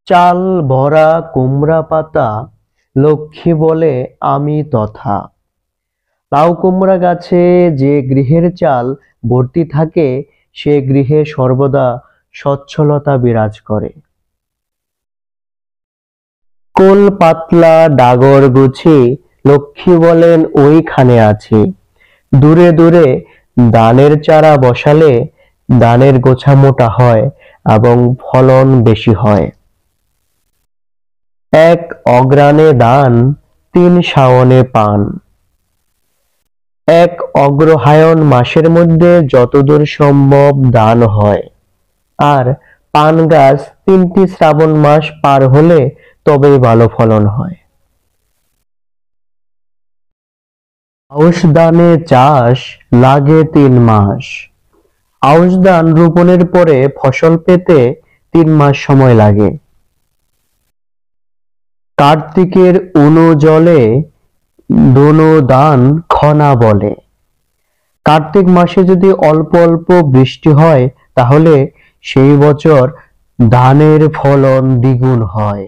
চাল ভরা কুমড়া পাতা, লক্ষ্মী বলে আমি তথা। লাউ কুমড়া গাছে যে গৃহের চাল ভর্তি থাকে, সে গৃহে সর্বদা সচ্ছলতা বিরাজ করে। কোল পাতলা ডাগর গুছি, লক্ষ্মী বলেন ওইখানে আছি। দূরে দূরে ধানের চারা বসালে ধানের গোছা মোটা হয় এবং ফলন বেশি হয়। এক অগ্রাণে ধান, তিন শাওনে পান। এক অগ্রহায়ণ মাসের মধ্যে যতদূর সম্ভব ধান হয়, আর পান গাছ 3টি শ্রাবণ মাস পার হলে তবেই ভালো ফলন হয়। আউশ ধানে চাষ লাগে 3 মাস। আউশ ধান রোপণের পরে ফসল পেতে 3 মাস সময় লাগে। কার্তিকের উনো জলে দোনো ধান খনা বলে। কার্তিক মাসে যদি অল্প অল্প বৃষ্টি হয়, তাহলে সেই বছর ধানের ফলন দ্বিগুণ হয়।